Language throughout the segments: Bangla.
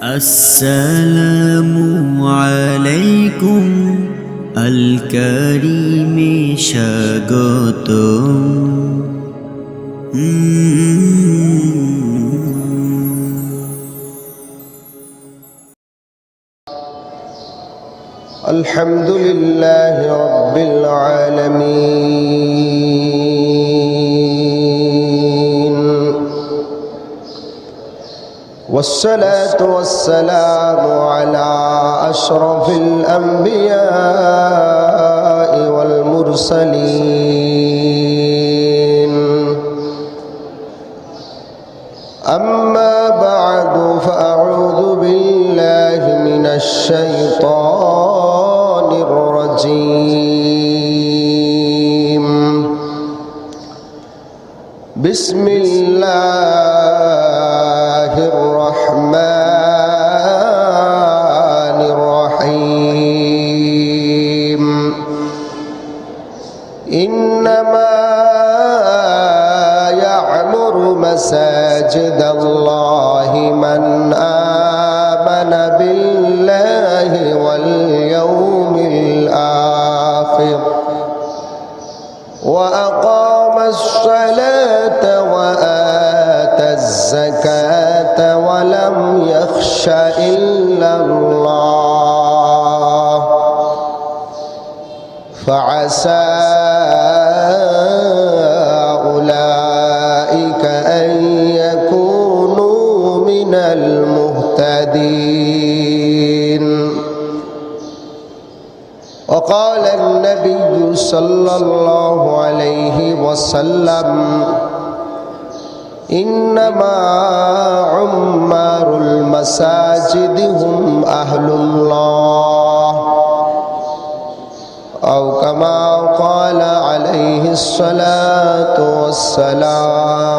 السلام عليكم الكريم স্বাগতম الحمد لله رب العالمين والصلاة والسلام على أشرف الأنبياء والمرسلين أما بعد فأعوذ بالله من الشيطان الرجيم بسم الله الرحمن الرحيم إنما يعمر مساجد الله من آمن بالله واليوم الآخر وأقام الصلاة وآتى الزكاة ولم يخش إلا الله فعسى أولئك أن يكونوا من المهتدين وقال النبي صلى الله عليه وسلم إنما عمار المساجد هم أهل الله أو كما قال عليه الصلاة والسلام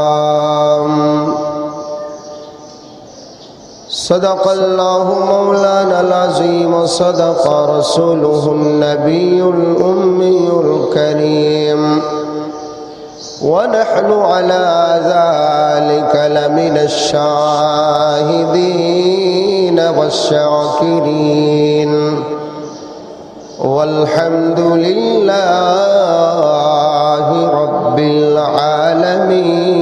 صدق الله مولانا العظيم وصدق رسوله النبي الأمي الكريم ونحن على ذلك لمن الشاهدين والشاكرين والحمد لله رب العالمين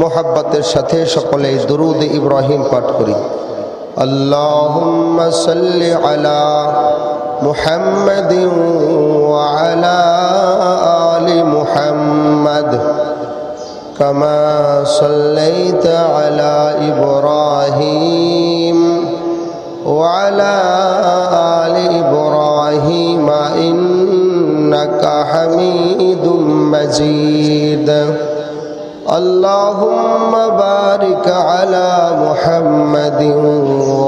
محبতের সাথে সকলে দুরূদ ইব্রাহিম পাঠ করি আল্লাহুম্মা সাল্লি আলা মুহাম্মাদিন ওয়া আলা আলি মুহাম্মাদ কামা সাল্লাইতা আলা ইব্রাহিম ওয়া আলা আলি ইব্রাহিম ইন্নাকা হামিদুম মাজিদ اللهم بارك على محمد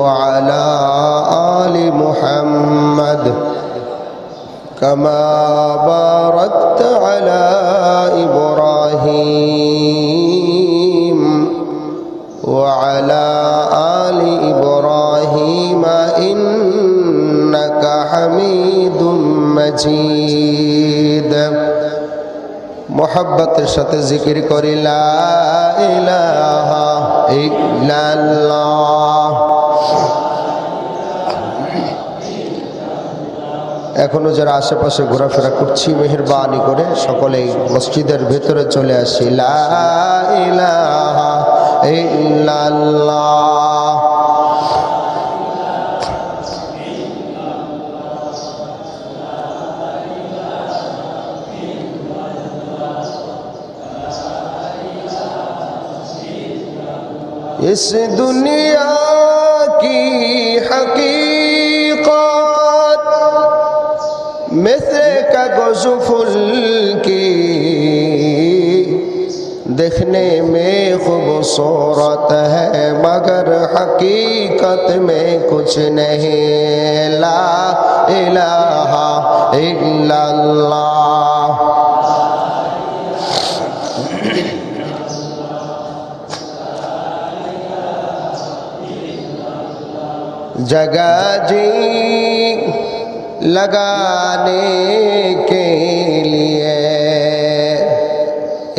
وعلى آل محمد كما باركت على إبراهيم وعلى آل إبراهيم إنك حميد مجيد মোহাব্বতের সাথে জিকির করি লা ইলাহা ইল্লাল্লাহ। এখনো যারা আশেপাশে ঘোরাফেরা করছি মেহেরবানি করে সকলেই মসজিদের ভেতরে চলে আসি লা ইলাহা ইল্লাল্লাহ। इस दुनिया की हकीकत मिस्र कागज़ फूल की देखने में खूबसूरत है मगर हकीकत में कुछ नहीं ला इलाहा इल्लल्लाह। जगह जी लगाने के लिए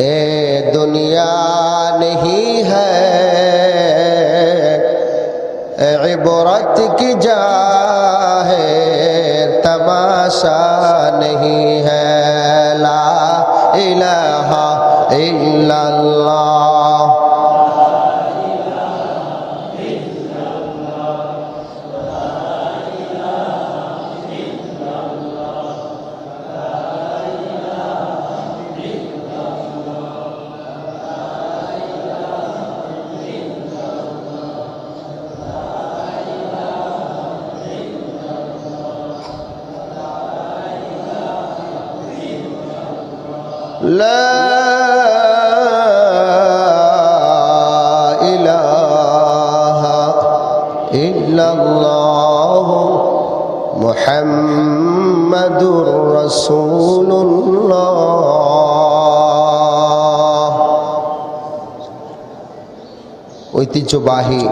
ए दुनिया ने जाहिर तमाशा नहीं है ला इलाहा इल्लल्लाह। لا إله إلا الله محمد رسول الله। ঐতিহ্যবাহী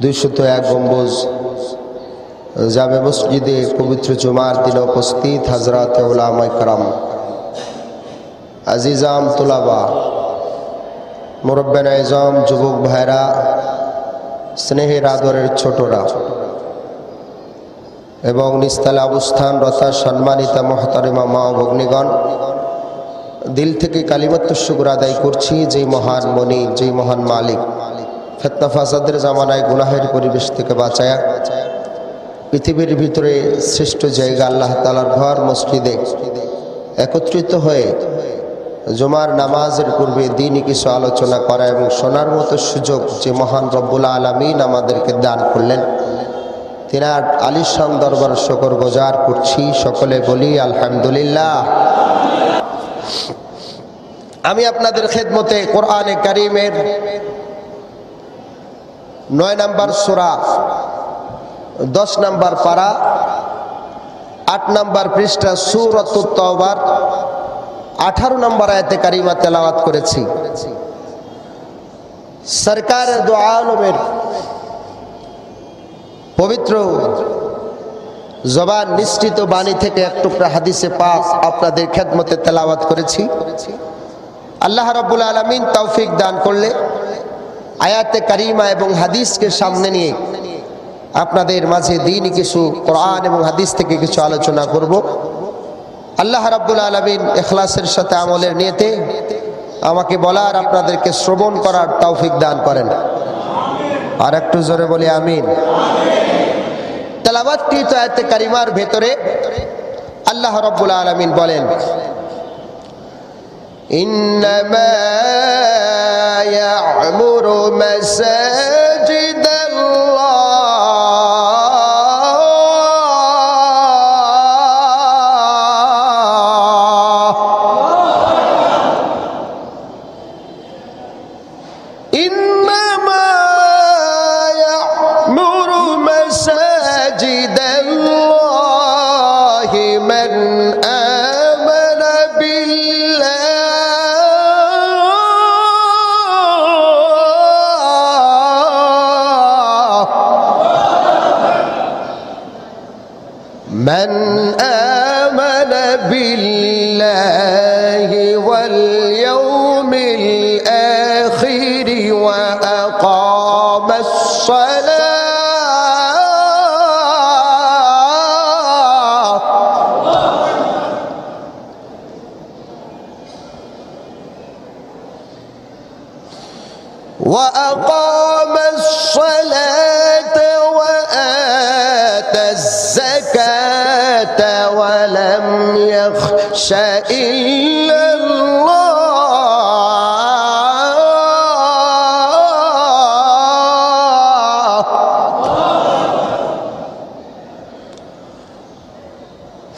201 গম্বুজ জামে মসজিদে পবিত্র জুমার দিনে উপস্থিত হযরত উলামায়ে কেরাম, আজিজাম তুলাবা, মুরব্বিয়ান আযম, যুবক ভাইরা, স্নেহের আদরের ছোটরা এবং নিস্তালে অবস্থানরত সম্মানিত মুহতারিমা মা ও ভগ্নীগণ, দিল থেকে কালিমাত শুকর আদায় করছি যে মহান মনিব, যে মহান মালিক ফিতনা ফাসাদের জামানায় গুনাহের পরিবেশ থেকে বাঁচায়া পৃথিবীর ভিতরে শ্রেষ্ঠ জায়গা আল্লাহ তাআলার ঘর মসজিদে একত্রিত হয়ে জুমার নামাজের পূর্বে দ্বীনি কিছু আলোচনা করা এবং শোনার মতো সুযোগ যে মহান রব্বুল আলামিন আমাদেরকে দান করলেন, তিনার আলিশান দরবার শুকর গুজার করছি। সকলে বলি আলহামদুলিল্লাহ। আমি আপনাদের খেদমতে কোরআনে কারীমের 9 নম্বর সূরা, 10 নম্বর পারা, 8 নম্বর পৃষ্ঠা সূরাতুত তাওবার 18 নম্বর আয়াতে কারিমা তেলাওয়াত করেছি। সরকার দু আলমের পবিত্র জবান নিশ্চিত বাণী থেকে এক টুকরা হাদিসে পাক আপনাদের খেদমতে তেলাওয়াত করেছি। আল্লাহ রাব্বুল আলামিন তৌফিক দান করলে আয়াতে কারিমা এবং হাদিসকে সামনে নিয়ে আপনাদের মাঝে দ্বীনি কিছু কোরআন এবং হাদিস থেকে কিছু আলোচনা করব। আল্লাহ রাব্বুল আলামিন ইখলাসের সাথে আমলের নিয়তে আমাকে বলার, আপনাদেরকে শ্রবণ করার তৌফিক দান করেন। আর একটু জোরে বলি আমিন। তেলাওয়াতকৃত আয়াতে কারিমার ভেতরে আল্লাহ রাব্বুল আলামিন বলেন, ইন্নামা ইয়া'মুরু মাসাজিদাল্লাহ من آمن بالله واليوم الآخر وأقام الصلاة وآتى الزكاة ولم يخش إلا الله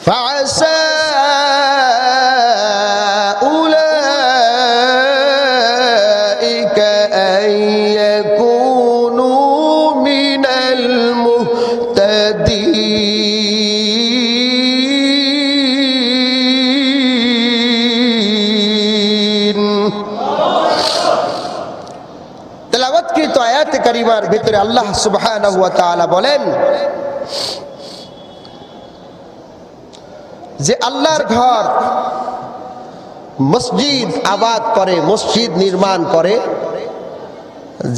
فعسى أولئك أن يكونوا من المهتدين। তেলাওয়াতকৃত আয়াতে কারিমার ভিতরে আল্লাহ সুবহানাহু ওয়া তাআলা বলেন যে আল্লাহর ঘর মসজিদ আবাদ করে, মসজিদ নির্মাণ করে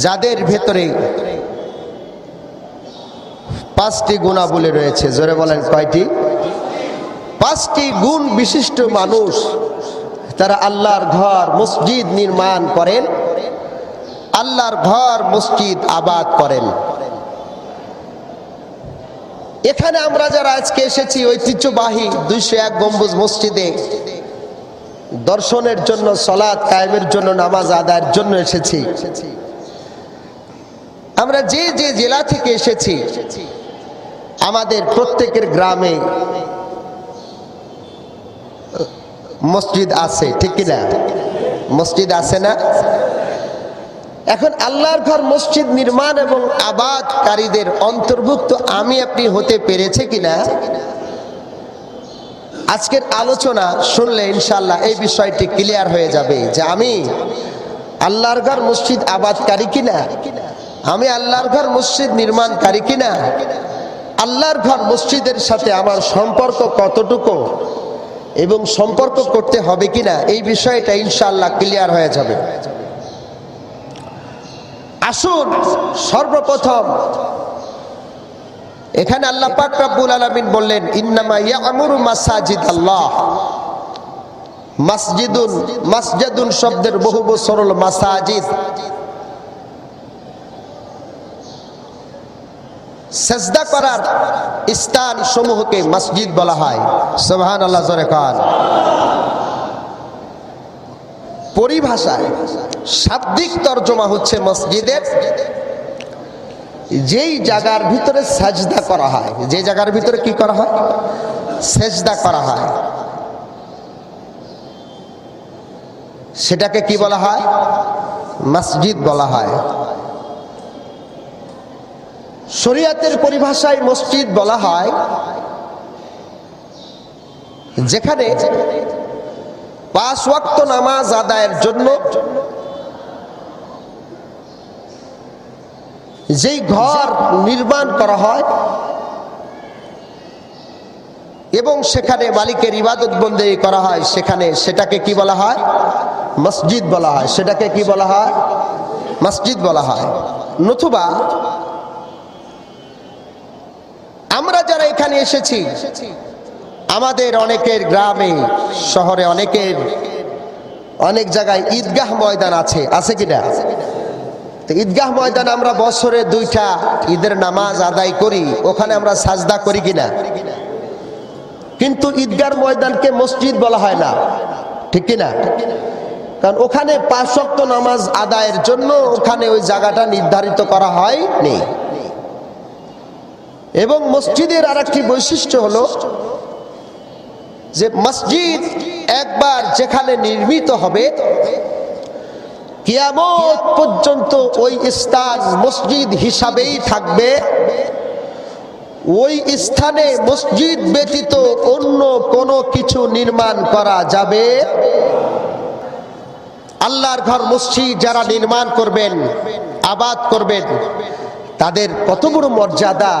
যাদের ভেতরে 5টি গুণাবলী রয়েছে। জোরে বলেন কয়টি? 5টি গুণ বিশিষ্ট মানুষ তারা আল্লাহর ঘর মসজিদ নির্মাণ করেন, আল্লাহর ঘর মসজিদ আবাদ করেন। এখানে আমরা যারা আজকে এসেছি ঐতিহ্যবাহী 201 গম্বুজ মসজিদে দর্শনের জন্য, সালাত কায়েমের জন্য, নামাজ আদায়ের জন্য এসেছি। আমরা যে যে জেলা থেকে এসেছি, আমাদের প্রত্যেকের গ্রামে মসজিদ আছে, ঠিক কিনা? মসজিদ আছে না? এখন আল্লাহর ঘর মসজিদ নির্মাণ এবং আবাদকারীদের অন্তর্ভুক্ত আমি আপনি হতে পেরেছে কিনা, আজকের আলোচনা শুনলে ইনশাআল্লাহ এই বিষয়টি ক্লিয়ার হয়ে যাবে যে আমি আল্লাহর ঘর মসজিদ আবাদকারী কিনা, আমি আল্লাহর ঘর মসজিদ নির্মাণকারী কিনা, আল্লাহর ঘর মসজিদের সাথে আমার সম্পর্ক কতটুকু এবং সম্পর্ক করতে হবে কিনা, এই বিষয়টা ইনশাআল্লাহ ক্লিয়ার হয়ে যাবে। আসুন সর্বপ্রথম এখানে আল্লাহ পাক রব্বুল আলামিন বললেন ইন্নামা ইয়ামুরু মাসাজিদাল্লাহ। মাসজিদুন শব্দের বহু বচন হলো মাসাজিদ। সিজদা করার স্থান সমূহকে মসজিদ বলা হয়। সুবহানাল্লাহ, জোরে কান। পরিভাষায় শাব্দিক তর্জমা হচ্ছে মসজিদের যেই জায়গার ভিতরে সাজদা করা হয়, যে জায়গার ভিতরে কি করা হয়? সাজদা করা হয়, সেটাকে কি বলা হয়? মসজিদ বলা হয়। শরীয়তের পরিভাষায় মসজিদ বলা হয় যেখানে 5 ওয়াক্ত নামাজ আদায়ের জন্য যেই ঘর নির্মাণ করা হয় এবং সেখানে মালিকের ইবাদত বন্দেগী করা হয়, সেটাকে কি বলা হয়? মসজিদ বলা হয়। সেটাকে কি বলা হয়? মসজিদ বলা হয়। নতুবা আমরা যারা এখানে এসেছি, আমাদের অনেকের গ্রামে শহরে অনেক জায়গায় ঈদগাহ ময়দান আছে, আছে কিনা? ঈদগাহ ময়দান আমরা বছরে 2টা ঈদের নামাজ আদায় করি, ওখানে আমরা সাজদা করি কিনা? কিন্তু ঈদগাহ ময়দানকে মসজিদ বলা হয় না, ঠিক কিনা? কারণ ওখানে 5 ওয়াক্ত নামাজ আদায়ের জন্য ওখানে ওই জায়গাটা নির্ধারিত করা হয়নি। এবং মসজিদের আরেকটি বৈশিষ্ট্য হলো যে মসজিদ একবার যেখানে নির্মিত হবে কিয়ামত পর্যন্ত ওই স্থান মসজিদ হিসাবেই থাকবে। ওই স্থানে মসজিদ ব্যতীত অন্য কোনো কিছু নির্মাণ করা যাবে। আল্লাহর ঘর মসজিদ যারা নির্মাণ করবেন, আবাদ করবেন, তাদের কত বড় মর্যাদা,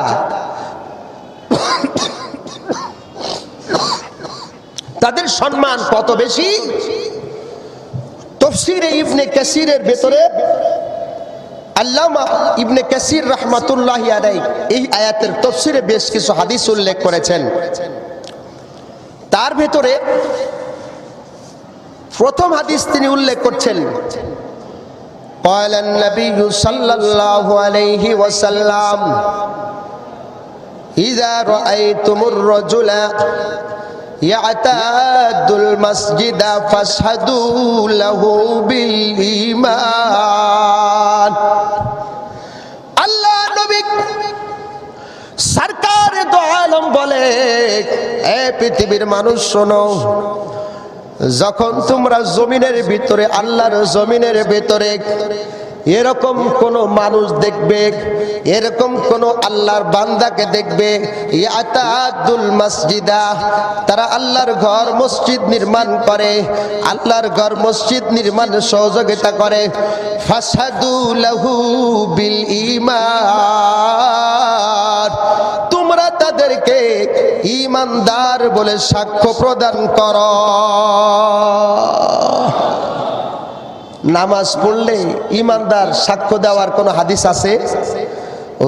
তাদের সম্মান কত বেশি। তাফসীরে ইবনে কাসিরের ভেতরে আল্লামা ইবনে কাসির রাহমাতুল্লাহি আলাইহি এই আয়াতের তাফসীরে বেশ কিছু হাদিস উল্লেখ করেছেন। তার ভেতরে প্রথম হাদিস তিনি উল্লেখ করছেন, قال النبي صلى الله عليه وسلم إذا رأيتم الرجل يعتاد المسجد فاشهدوا له بالإيمان। আল্লাহ নবী সরকার দো আলম বলে, এ পৃথিবীর মানুষ শোনো, যখন তোমরা জমিনের ভিতরে, আল্লাহর জমিনের ভিতরে এরকম কোন মানুষ দেখবে, এরকম কোন আল্লাহর বান্দাকে দেখবে, ইয়াতাদুল মসজিদা, তারা আল্লাহর ঘর মসজিদ নির্মাণ করে, আল্লাহর ঘর মসজিদ নির্মাণে সহযোগিতা করে, ফাসাদু লাহু বিল ঈমান, তোমরা তাদেরকে ঈমানদার বলে সাক্ষ্য প্রদান করো। নামাজ পড়লে ঈমানদার সাক্ষ্য দেওয়ার কোন হাদিস আছে?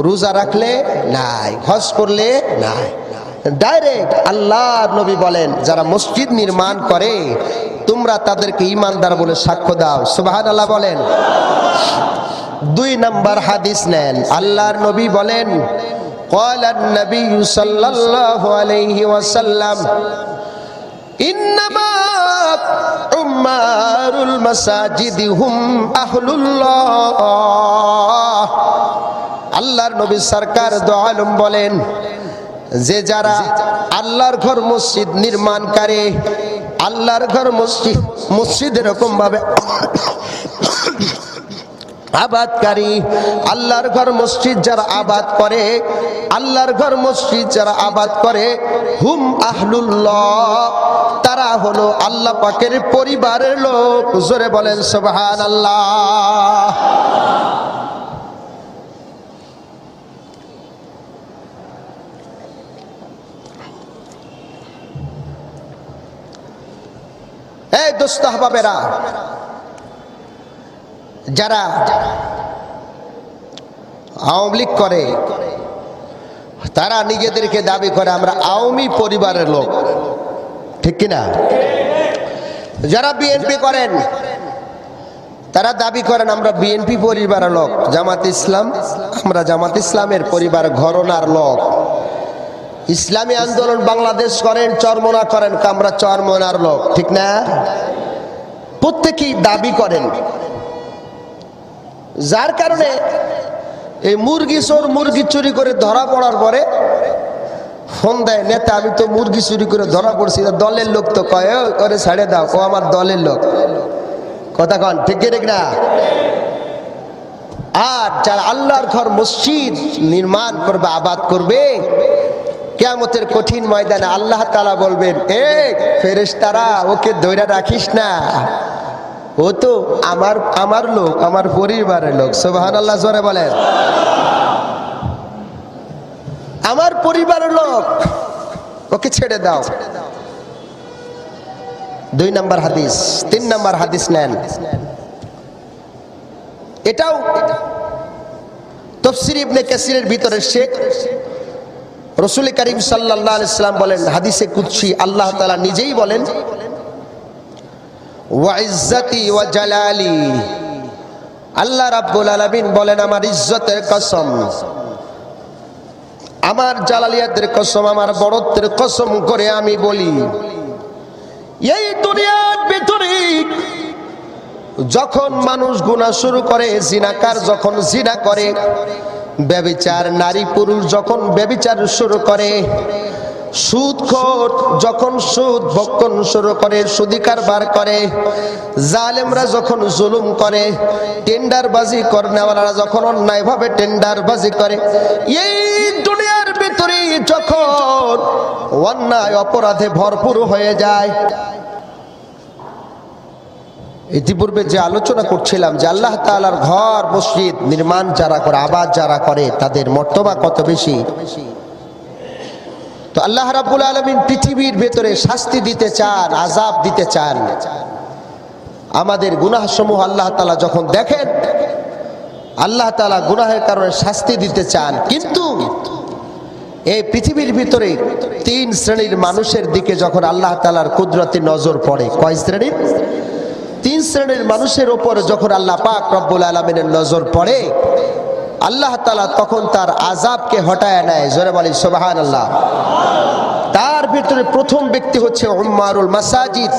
রোজা রাখলে নাই, হজ করলে নাই, ডাইরেক্ট আল্লাহর নবী বলেন যারা মসজিদ নির্মাণ করে তোমরা তাদেরকে ঈমানদার বলে সাক্ষ্য দাও। সুবহানাল্লাহ বলেন। 2 নম্বর হাদিস নেন, আল্লাহর নবী বলেন قال النبي صلى الله عليه وسلم إنما عمار المساجد هم أهل الله। আল্লাহর নবী সরকার দো আলম বলেন যে যারা আল্লাহর ঘর মসজিদ নির্মাণ করে, আল্লাহর ঘর মসজিদ এরকম ভাবে আবাদকারী, আল্লাহর ঘর মসজিদ যারা আবাদ করে, আল্লাহর ঘর মসজিদ যারা আবাদ করে, হুম আহলুল্লাহ, তারা হলো আল্লাহ পাকের পরিবারের লোক। জোরে বলেন সুবহানাল্লাহ। এই দোস্ত আহবাবেরা, যারা আওয়ামী লীগ করে তারা নিজেদেরকে দাবি করে আমরা আওয়ামী পরিবারের লোক, ঠিক কিনা? যারা বিএনপি করেন তারা দাবি করেন আমরা বিএনপি পরিবারের লোক। জামাত ইসলাম, আমরা জামাত ইসলামের পরিবার ঘরনার লোক। ইসলামী আন্দোলন বাংলাদেশ করেন, চরমোনা করেন, আমরা চরমোনার লোক, ঠিক না? প্রত্যেকেই দাবি করেন, যার কারণে এই মুরগি চোর মুরগি চুরি করে ধরা পড়ার পরে ফোন দেয় নেতা, আমি তো মুরগি চুরি করে ধরা পড়ছি, দলের লোক তো কয় ওরে ছেড়ে দাও, ও আমার দলের লোক। কথা কন, ঠিক ঠিক না? আর যারা আল্লাহর ঘর মসজিদ নির্মাণ করবে, আবাদ করবে, কিয়ামতের কঠিন ময়দানে আল্লাহ তাআলা বলবেন এ ফেরেশতারা ওকে ধরে রাখিস না, ও তো আমার লোক, আমার পরিবারের লোক। সুবহানাল্লাহ জোরে বলেন। আমার পরিবারের লোক, ওকে ছেড়ে দাও। 2 নম্বর হাদিস। 3 নম্বর হাদিস নেন, এটাও তাফসীর ইবনে কাসিরের ভিতরে শেখ রাসূল করিম সাল্লাল্লাহু আলাইহি সাল্লাম বলেন, হাদিসে কুদসি আল্লাহ তাআলা নিজেই বলেন ওয়া ইজ্জতি ওয়া জালালি, আল্লাহ রাব্বুল আলামিন বলেন আমার ইজ্জতের কসম, আমার জালালিয়াতের কসম, আমার বড়ত্বের কসম করে আমি বলি, এই দুনিয়ার ভিতরে যখন মানুষ গুনাহ শুরু করে, জিনাকার যখন জিনা করে, ব্যভিচার নারী পুরুষ যখন ব্যভিচার শুরু করে, সুদখোর যখন সুদ ভক্ষণ শুরু করে, সুদি কারবার করে, জালেমরা যখন জুলুম করে, টেন্ডারবাজি করনেওয়ালারা যখন অন্যায়ভাবে টেন্ডারবাজি করে, এই দুনিয়ার ভিতরে যখন অন্যায় অপরাধে ভরপুর হয়ে যায়। ইতিপূর্বে যে আলোচনা করছিলাম যে আল্লাহ তাআলার ঘর মসজিদ নির্মাণ যারা করে, আবাদ যারা করে, তাদের মর্তবা কত বেশি। তো আল্লাহ রাব্বুল আলামিন পৃথিবীর ভেতরে শাস্তি দিতে চান, আযাব দিতে চান। আমাদের গুনাহ সমূহ আল্লাহ তাআলা যখন দেখেন, আল্লাহ তাআলা গুনাহের কারণে শাস্তি দিতে চান, কিন্তু এই পৃথিবীর ভিতরে 3 শ্রেণীর মানুষের দিকে যখন আল্লাহ তাআলার কুদরতি নজর পড়ে, কয় শ্রেণীর? 3 শ্রেণীর মানুষের উপর যখন আল্লাহ পাক রব্বুল আলামিনের নজর পড়ে, আল্লাহ তাআলা তখন তার আযাবকে হটায় নেয়। জোরে বলি সুবহানাল্লাহ। তার ভিতরে প্রথম ব্যক্তি হচ্ছে উম্মারুল মাসাজিদ,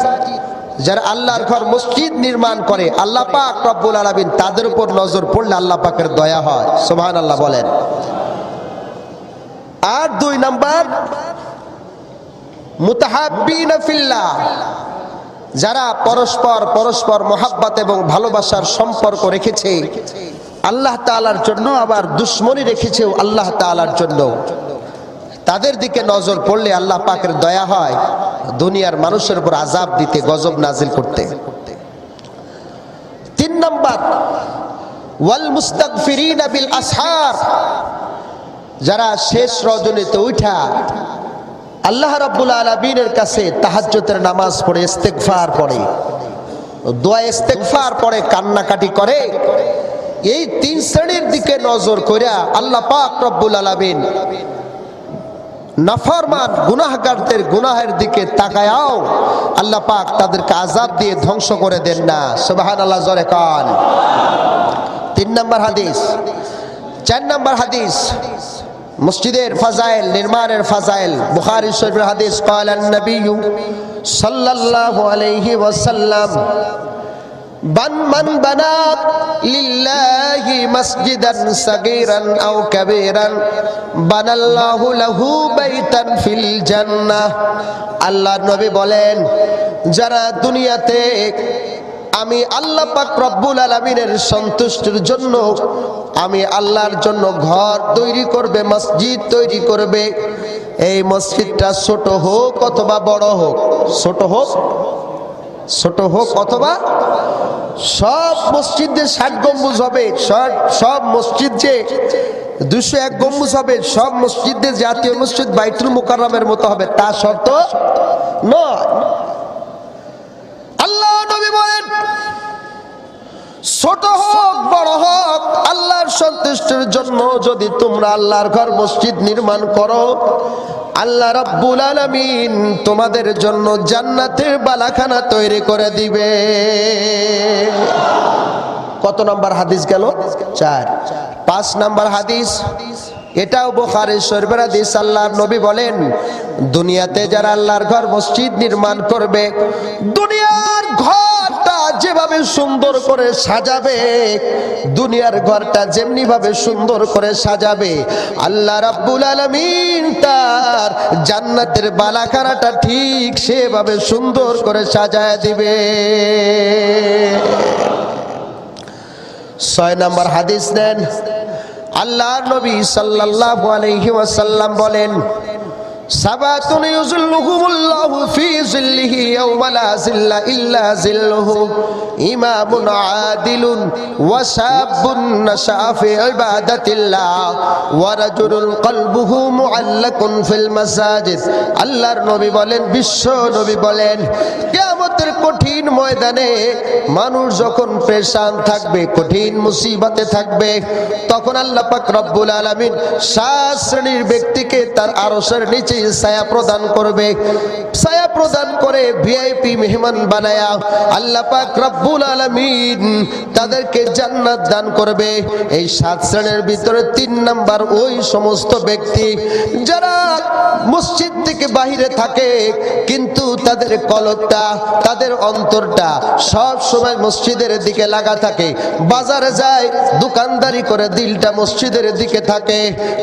যারা আল্লাহর ঘর মসজিদ নির্মাণ করে, আল্লাহ পাক রব্বুল আলামিন তাদের উপর নজর পড়লে আল্লাহ পাকের দয়া হয়। সুবহানাল্লাহ বলেন। আর 2 নাম্বার মুতাহাব্বিনা ফিল্লাহ, যারা পরস্পর মহাব্বত এবং ভালোবাসার সম্পর্ক রেখেছে আল্লাহ তাআলার জন্য, আবার দুশ্মনী রেখেছেও আল্লাহ তাআলার জন্য, তাদের দিকে নজর পড়লে আল্লাহ পাকের দয়া হয় দুনিয়ার মানুষের উপর আযাব দিতে, গজব নাজিল করতে। 3 নাম্বার ওয়াল মুস্তাগফিরিনা বিল আসহার, যারা শেষ রজনীতে উঠা আল্লাহ রাব্বুল আলামিনের কাছে তাহাজ্জুদের নামাজ পড়ে, ইস্তেগফার পড়ে, দোয়া ইস্তেগফার পড়ে, কান্নাকাটি করে, এই তিন শ্রেণীর দিকে নজর কইরা আল্লাহ পাক রব্বুল আলামিন নাফরমান গুনাহগারদের গুনাহের দিকে তাকায়াও আল্লাহ পাক তাদেরকে আযাব দিয়ে ধ্বংস করে দেন না। সুবহানাল্লাহ, জোরে কান। 3 নম্বর হাদিস। 4 নম্বর হাদিস মসজিদের ফাজাইল, নির্মাণের ফাজাইল, বুখারী শরীফের হাদিস। ক্বালান নবী সাল্লাল্লাহু আলাইহি ওয়াসাল্লাম মান বানা লিল্লাহি মসজিদান সাগীরান আও কাবীরান বানাল্লাহু লাহু বাইতান ফিল জান্নাহ। আল্লাহর নবী বলেন, যারা দুনিয়াতে আমি আল্লাহ পাক রব্বুল আলামিনের সন্তুষ্টির জন্য আমি আল্লাহর জন্য ঘর তৈরি করবে, মসজিদ তৈরি করবে, এই মসজিদটা ছোট হোক অথবা বড় হোক, ছোট হোক অথবা সব মসজিদে 60 গম্বুজ হবে, সব মসজিদ যে 201 গম্বুজ হবে, সব মসজিদে জাতীয় মসজিদ বাইতুল মুকাররমের মতো হবে তা শর্ত নয়। আল্লাহ নবী বলেন, ছোট হোক বড় হোক আল্লাহর সন্তুষ্টির জন্য যদি তোমরা আল্লাহর ঘর মসজিদ নির্মাণ করো, আল্লাহ রাব্বুল আলামিন তোমাদের জন্য জান্নাতের বালাখানা তৈরি করে দিবে। কত নম্বর হাদিস গেল? 4। 5 নম্বর হাদিস, এটাও বুখারী শরীফের হাদিস। আল্লাহর নবী বলেন, দুনিয়াতে যারা আল্লাহর ঘর মসজিদ নির্মাণ করবে, দুনিয়ার ঘরটা যেভাবে সুন্দর করে সাজাবে, দুনিয়ার ঘরটা যেমনি ভাবে সুন্দর করে সাজাবে, আল্লাহ রাব্বুল আলামিন তার জান্নাতের বালাখানাটা ঠিক সেভাবে সুন্দর করে সাজায় দিবে। 6 নম্বর হাদিস নেন। আল্লাহর নবী সাল্লাল্লাহু আলাইহি ওয়াসাল্লাম বলেন, সাবাতুন ইউযিল্লুহুমুল্লাহু ফি যিল্লিহি ইয়াওমা লা যিল্লা ইল্লা যিল্লুহু, ইমামুন আদিলুন ওয়া শাবুন নাশা ফি ইবাদাতিল্লাহ ওয়া রাজুলুন কলবুহু মুআল্লাকুন ফিল মাসাজিদ। আল্লাহর নবী বলেন, বিশ্ব নবী বলেন, কিয়ামতের কঠিন ময়দানে মানুষ যখন পেরেশান থাকবে, কঠিন মুসিবতে থাকবে, তখন আল্লাহ পাক রব্বুল আলামিন 7 শ্রেণীর ব্যক্তিকে তার আরশের নিচে ছায়া প্রদান করবে। ছায়া প্রদান করে ভিআইপি মেহমান বানায়া আল্লাহ পাক রব্বুল আলামিন তাদেরকে জান্নাত দান করবে। এই 7 শ্রেণীর ভিতরে 3 নাম্বার ওই সমস্ত ব্যক্তি যারা মসজিদ থেকে বাহিরে থাকে, কিন্তু তাদের কলবটা, তাদের অন্তরটা সব সময় মসজিদের দিকে লাগা থাকে, বাজারে যায়, দোকানদারি করে, দিলটা মসজিদের দিকে থাকে,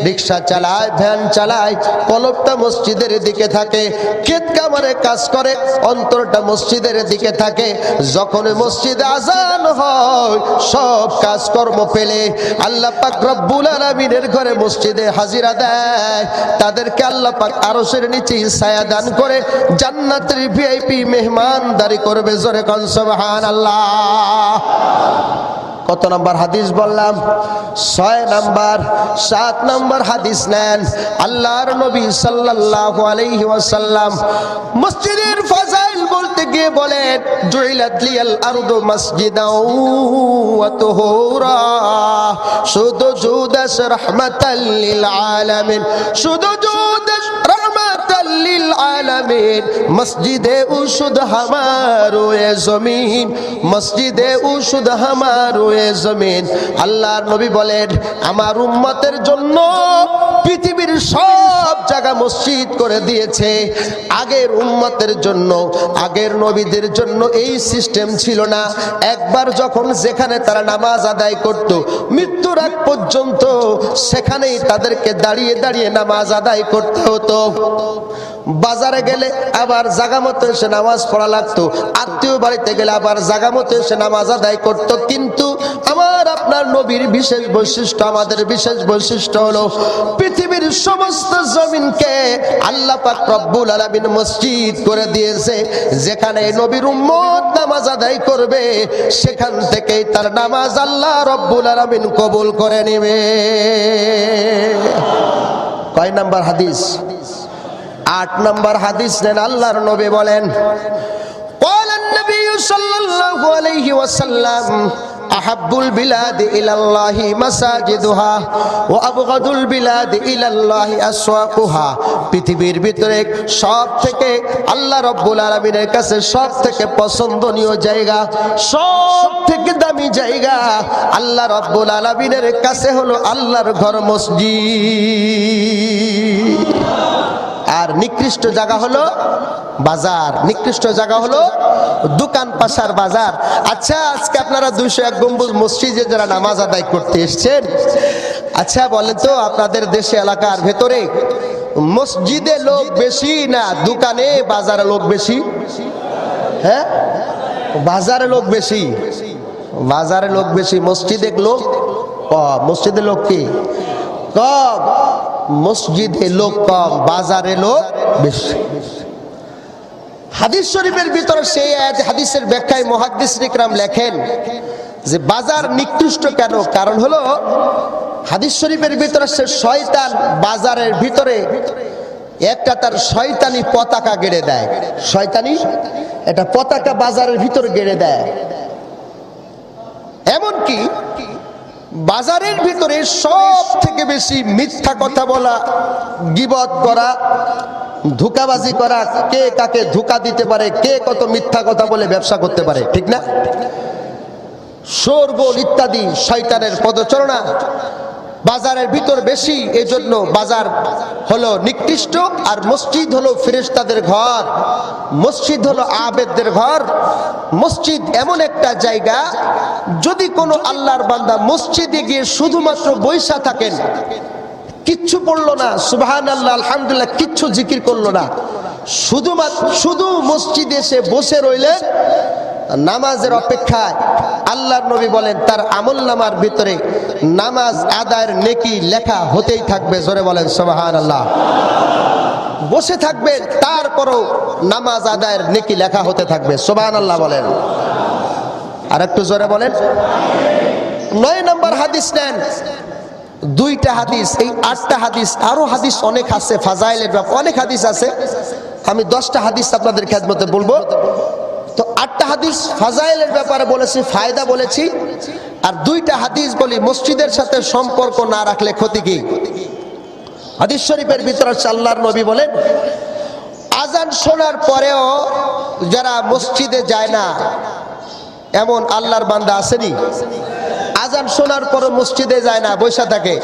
রিকশা চালায়, ভ্যান চালায়, কলবটা মসজিদের দিকে থাকে, ক্ষেত কামারে কাজ করে, অন্তরটা মসজিদের দিকে থাকে। যখন মসজিদে আজান হয়, সব কাজকর্ম ফেলে আল্লাহ পাক রব্বুল আলামিনের ঘরে মসজিদে হাজিরা দেয়, তাদেরকে আল্লাহ পাক আরশের নিচে ছায়া দান করে জান্নাতের ভিআইপি মেহমানদারি করবে। জোরে কোন সুবহানাল্লাহ। কত নাম্বার হাদিস বললাম? 6 নাম্বার। 7 নাম্বার হাদিস নেন। আল্লাহর নবী সাল্লাল্লাহু আলাইহি ওয়াসাল্লাম মসজিদের ফাজাইল বলতে গিয়ে বলেন, জুইলাত লিয়াল আরদু মাসজিদাও ওয়া তুহুরা, শুধু জুদাস রাহমাতাল লিল আলামিন, শুধু জুদাস রাহমাতাল লিল আলামিন, মসজিদে উশুদ হামারো এ জমিন, মসজিদে উশুদ হামারো এ জমিন। আল্লাহর নবী বলেন, আমার উম্মতের জন্য পৃথিবীর সব জায়গা মসজিদ করে দিয়েছে। আগের উম্মতের জন্য, আগের নবীদের জন্য এই সিস্টেম ছিল না। একবার যখন যেখানে তারা নামাজ আদায় করত, মৃত্যুর আগ পর্যন্ত সেখানেই তাদেরকে দাঁড়িয়ে দাঁড়িয়ে নামাজ আদায় করতে হতো। বাজারে গেলে আবার জাগা মতো এসে নামাজ পড়া লাগতো, আত্মীয় বাড়িতে গেলে আবার জাগা মতো এসে নামাজ আদায় করতো। কিন্তু আমার আপনার নবীর বিশেষ বৈশিষ্ট্য, আমাদের বিশেষ বৈশিষ্ট্য হলো পৃথিবীর সমস্ত জমিনকে আল্লাহ পাক রব্বুল আলামিন মসজিদ করে দিয়েছে। যেখানে নবীর উম্মত নামাজ আদায় করবে, সেখান থেকেই তার নামাজ আল্লাহ রব্বুল আলামিন কবুল করে নেবে। কয় নাম্বার হাদিস? 8 নাম্বার হাদিস নেন। আল্লাহর নবী বলেন, ক্বালান নবী সাল্লাল্লাহু আলাইহি ওয়াসাল্লাম, আহাব্বুল বিলাদি ইলাল্লাহি মাসাজিদুহা ওয়া আবগাদুল বিলাদি ইলাল্লাহি আসওয়াকুহা। পৃথিবীর ভিতরে সব থেকে আল্লাহ রাব্বুল আলামিনের কাছে সব থেকে পছন্দনীয় জায়গা, সব থেকে দামি জায়গা আল্লাহ রাব্বুল আলামিনের কাছে হলো আল্লাহর ঘর মসজিদ। আর নিকৃষ্ট জায়গা হলো বাজার, নিকৃষ্ট জায়গা হলো দোকান পাশার বাজার। আচ্ছা, আজকে আপনারা 201 গম্বুজ মসজিদে যারা নামাজ আদায় করতে এসেছেন, আচ্ছা বলেন তো আপনাদের দেশে এলাকার ভেতরে মসজিদে লোক বেশি না দোকানে বাজারে লোক বেশি? হ্যাঁ, বাজারে লোক বেশি, বাজারে লোক বেশি, মসজিদে লোক কম। মসজিদে লোক কি কম? মসজিদে লোক কম, বাজারে লোক বেশি। হাদিস শরীফের ভিতরে সেই হাদিসের ব্যাখ্যায় মুহাদ্দিসিন ইকরাম লেখেন যে বাজার নিকৃষ্ট কেন? কারণ হলো হাদিস শরীফের ভিতরে সে শয়তান বাজারের ভিতরে একটা তার শয়তানি পতাকা গেড়ে দেয়, শয়তানি একটা পতাকা বাজারের ভিতরে গেড়ে দেয়। এমনকি বাজারের ভিতরে সব থেকে বেশি মিথ্যা কথা বলা, গীবত করা, ধোঁকাবাজি করা, কে কাকে ধোঁকা দিতে পারে, কে কত মিথ্যা কথা বলে ব্যবসা করতে পারে, ঠিক না? শোরগোল ইত্যাদি শয়তানের পদচারণা বাজারের ভিতর বেশি। এজন্য বাজার হলো নিকৃষ্ট, আর মসজিদ হলো ফেরেশতাদের ঘর, মসজিদ হলো আবেদদের ঘর। মসজিদ এমন একটা জায়গা, যদি কোনো আল্লাহর বান্দা মসজিদে গিয়ে শুধুমাত্র বৈশা থাকেন, কিচ্ছু পড়লো না, সুবহানাল্লাহ আলহামদুলিল্লাহ কিচ্ছু জিকির করলো না, শুধু মসজিদে এসে বসে রইলেন নামাজের অপেক্ষায়, আল্লাহর নবী বলেন তার আমলনামার ভিতরে নামাজ আদায়ের নেকি লেখা হতেই থাকবে। জোরে বলেন সুবহানাল্লাহ। বসে থাকবেন তারপরও নামাজ আদায়ের নেকি লেখা হতে থাকবে। সুবহানাল্লাহ বলেন। আর একটু জোরে বলেন। 9 নম্বর হাদিস নেন, 2টা হাদিস, এই 8টা হাদিস, আরো হাদিস অনেক আছে ফাজাইলের ব্যাপারে, অনেক হাদিস আছে। আমি 10টা হাদিস আপনাদের খেদমতে বলবো। তো 8টা হাদিস ফাজাইলের ব্যাপারে বলেছি, ফায়দা বলেছি, আর 2টা হাদিস বলি মসজিদের সাথে সম্পর্ক না রাখলে ক্ষতি কি। হাদিস শরীফের ভিতরে আল্লাহর নবী বলেন আজান শোনার পরেও যারা মসজিদে যায় না এমন আল্লাহর বান্দা আসেনি? আজান শোনার পরও মসজিদে যায় না, বসে থাকে,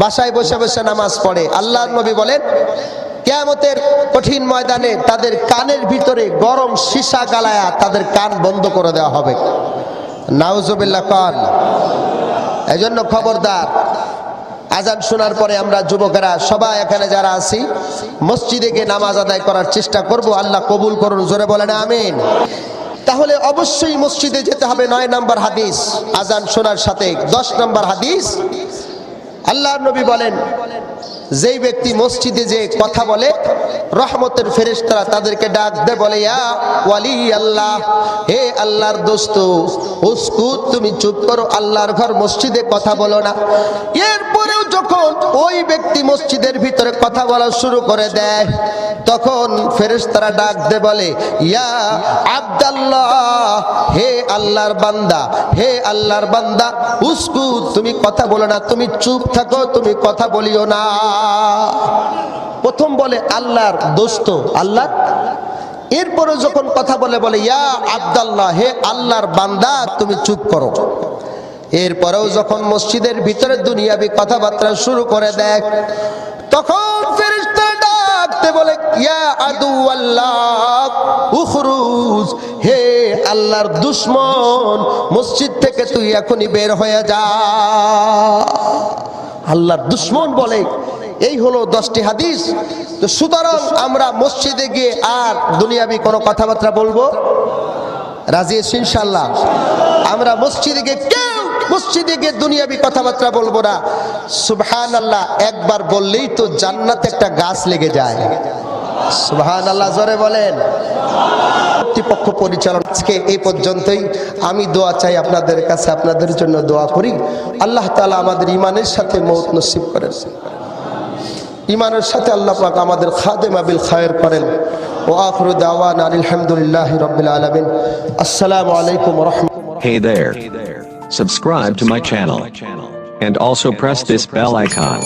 বাসায় বসে বসে নামাজ পড়ে। আল্লাহর নবী বলেন কিয়ামতের কঠিন ময়দানে তাদের কানের ভিতরে গরম সীসা গালায়া তাদের কান বন্ধ করে দেওয়া হবে। নাউজুবিল্লাহ কান। এজন্য খবরদার, আজান শোনার পরে আমরা যুবকেরা সবাই এখানে যারা আছি মসজিদে গিয়ে নামাজ আদায় করার চেষ্টা করব। আল্লাহ কবুল করুন। জোরে বলেন আমিন। তাহলে অবশ্যই মসজিদে যেতে হবে। 9 নম্বর হাদিস আজান শোনার সাথে। 10 নম্বর হাদিস আল্লাহর নবী বলেন যেই ব্যক্তি মসজিদে যে কথা বলে রহমতের ফেরেশতারা তাদেরকে ডাক দেয়, বলে ইয়া ওয়ালি আল্লাহ, হে আল্লাহর দোস্ত, উসকুত, তুমি চুপ করো, আল্লাহর ঘর মসজিদে কথা বলো না। এরপরেও যখন ওই ব্যক্তি মসজিদের ভিতরে কথা বলা শুরু করে দেয় তখন ফেরেশতারা ডাক দেয়, বলে ইয়া আব্দাল্লাহ, হে আল্লাহর বান্দা, হে আল্লাহর বান্দা, উসকুত, তুমি কথা বলো না, তুমি চুপ থাকো, তুমি কথা বলিও না। প্রথম বলে আল্লাহর দোস্ত, আল্লাহ। এরপরে যখন কথা বলে বলে ইয়া আব্দাল্লাহ, হে আল্লাহর বান্দা, তুমি চুপ করো। এরপরেও যখন মসজিদের ভিতরে দুনিয়াবি কথাবার্তা শুরু করে দেয় তখন ফেরেশতা ডাকতে বলে ইয়া আদু আল্লাহ উখরুজ, হে আল্লাহর দুশমন, মসজিদ থেকে তুই এখনই বের হয়ে যা। আল্লাহর দুশমন বলে। এই হলো 10টি হাদিস। তো সুতরাং আমরা মসজিদে গিয়ে আর দুনিয়াবি কোনো কথাবার্তা বলবো? রাজি আছি ইনশাআল্লাহ? আমরা মসজিদে গিয়ে কেউ মসজিদে গিয়ে দুনিয়াবি কথাবার্তা বলবো না। সুবহানাল্লাহ একবার বললেই তো জান্নাতে একটা গাছ লেগে যায়। সুবহানাল্লাহ জোরে বলেন। কর্তৃপক্ষ পরিচালনা আজকে এই পর্যন্তই। আমি দোয়া চাই আপনাদের কাছে, আপনাদের জন্য দোয়া করি আল্লাহ তাআলা আমাদের ঈমানের সাথে মওত নসিব করেন, ঈমানের সাথে আল্লাহ পাক আমাদের খাদেমা বিল খায়ের করেন। ওয়া আখিরু দাওয়ানা আলহামদুলিল্লাহি রাব্বিল আলামিন। আসসালামু আলাইকুম ওয়া রাহমাতুল্লাহ। Hey there. subscribe to my channel, and also press this bell icon,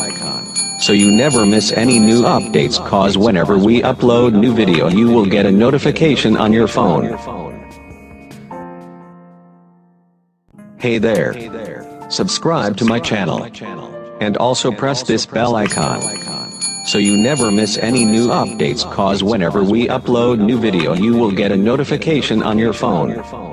so you never miss any new updates, cause whenever we upload new video you will get a notification on your phone. Hey there, subscribe to my channel, and also press this bell icon, so you never miss any new updates, cause whenever we upload new video you will get a notification on your phone.